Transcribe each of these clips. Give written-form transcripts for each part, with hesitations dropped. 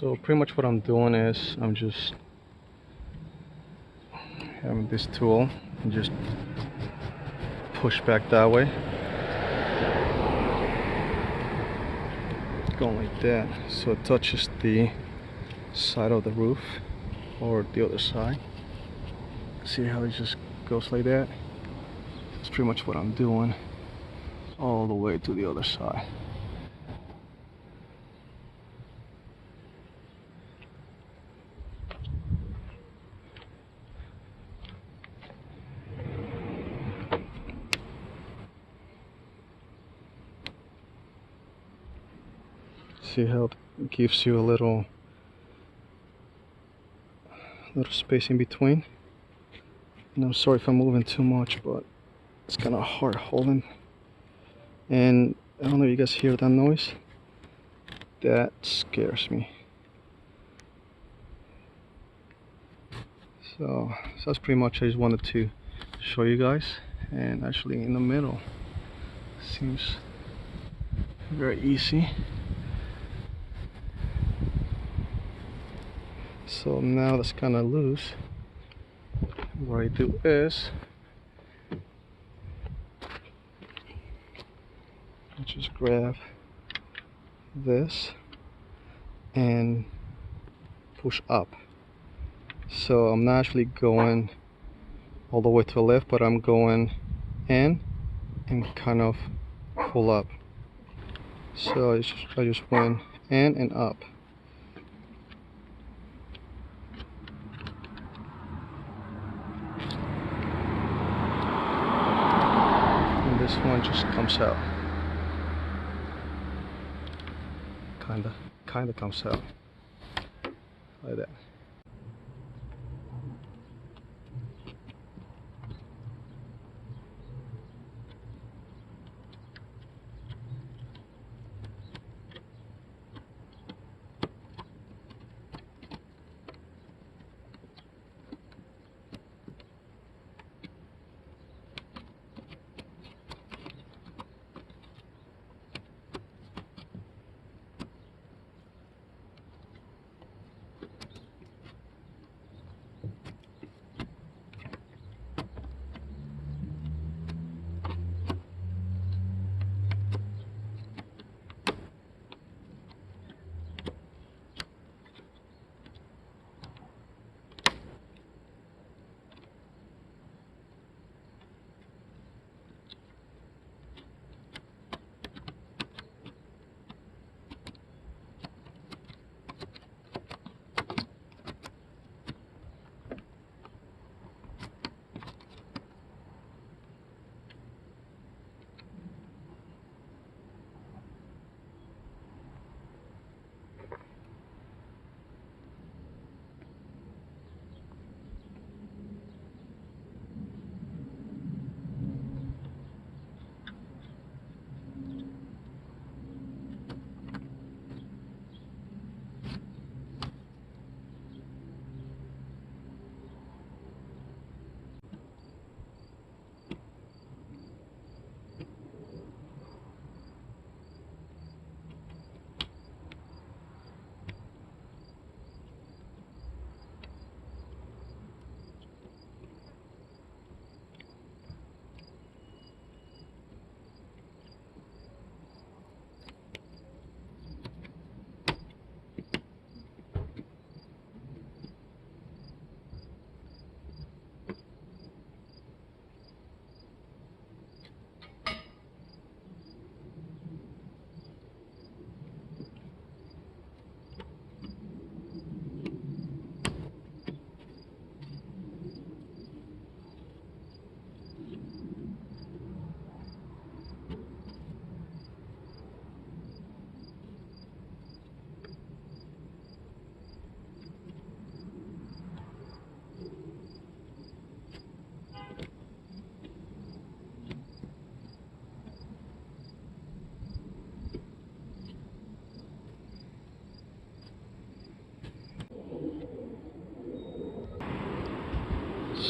So pretty much what I'm doing is I'm just having this tool and just push back that way, going like that, so it touches the side of the roof or the other side. See how it just goes like that? That's pretty much what I'm doing all the way to the other side. See how it gives you a little space in between. And I'm sorry if I'm moving too much, but it's kind of hard holding. And I don't know if you guys hear that noise. That scares me. So that's pretty much I just wanted to show you guys. And actually in the middle seems very easy. So now that's kind of loose. What I do is I just grab this and push up. So I'm not actually going all the way to the left, but I'm going in and kind of pull up. So I just went in and up. And this one just comes out. Kinda comes out like that.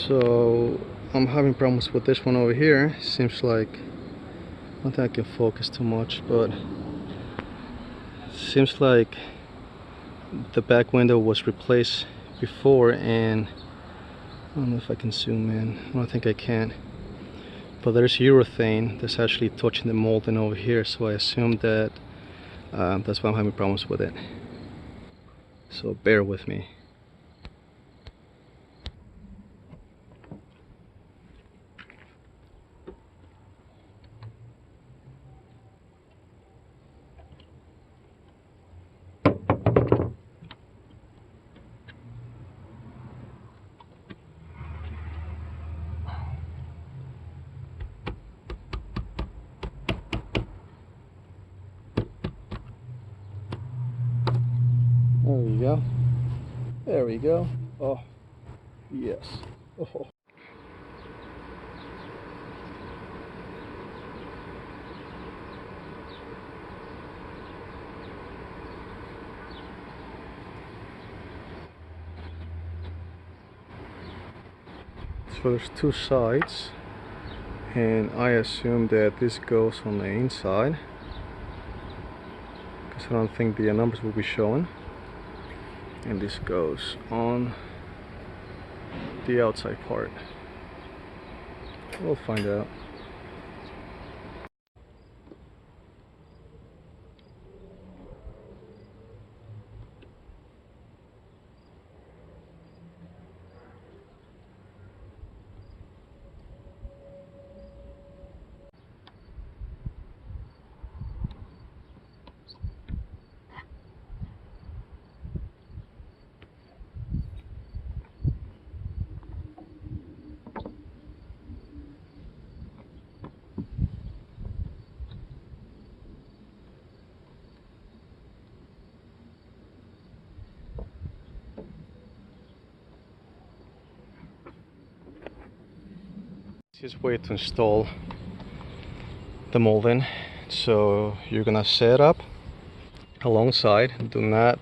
So I'm having problems with this one over here. Seems like I don't think I can focus too much, but seems like the back window was replaced before, and I don't know if I can zoom in. I don't think I can. But there's urethane that's actually touching the molding over here, so I assume that that's why I'm having problems with it. So bear with me. There we go. There we go. Oh, yes. Oh. So there's two sides, and I assume that this goes on the inside, because I don't think the numbers will be showing. And this goes on the outside part. We'll find out. Easiest way to install the molding. So you're gonna set up alongside. Do not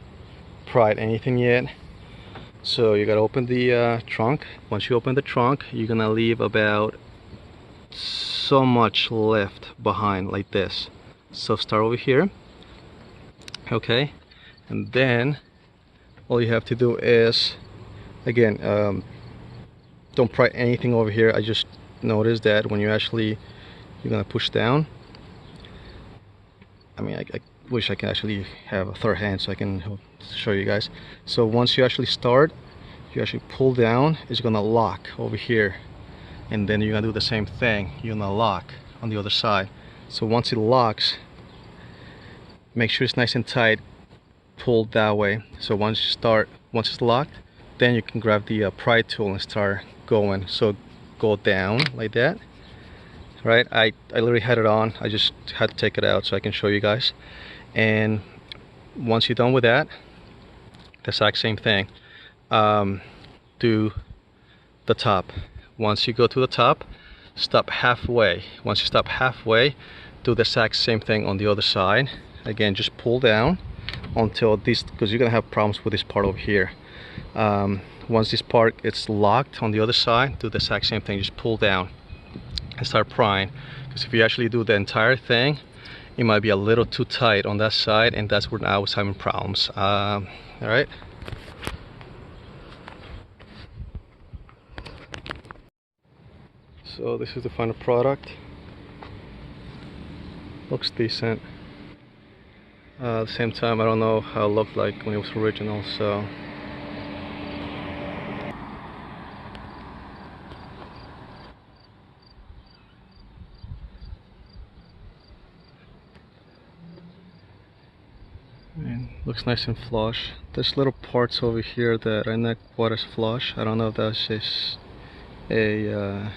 pry anything yet. So you gotta open the trunk. Once you open the trunk, you're gonna leave about so much left behind, like this. So start over here, okay, and then all you have to do is, again, don't pry anything over here. I just noticed that when you're gonna push down. I mean, I wish I could actually have a third hand so I can show you guys. So once you actually start, you actually pull down, it's gonna lock over here, and then you're gonna do the same thing. You're gonna lock on the other side. So once it locks, make sure it's nice and tight, pull that way. So once it's locked, then you can grab the pry tool and start going. So go down like that. Right, I literally had it on. I just had to take it out so I can show you guys. And once you're done with that, the exact same thing. Do the top. Once you go to the top, stop halfway. Once you stop halfway, do the exact same thing on the other side. Again, just pull down until this, because you're gonna have problems with this part over here. Once this part is locked on the other side, do the exact same thing. Just pull down and start prying, because if you actually do the entire thing, it might be a little too tight on that side, and that's where I was having problems. All right. So this is the final product. Looks decent. At the same time, I don't know how it looked like when it was original, so looks nice and flush. There's little parts over here that are not quite as flush. I don't know if that's just I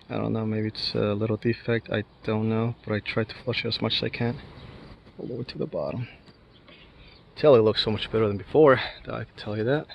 don't know, maybe it's a little defect, I don't know, but I try to flush it as much as I can all the way to the bottom. It looks so much better than before, I can tell you that.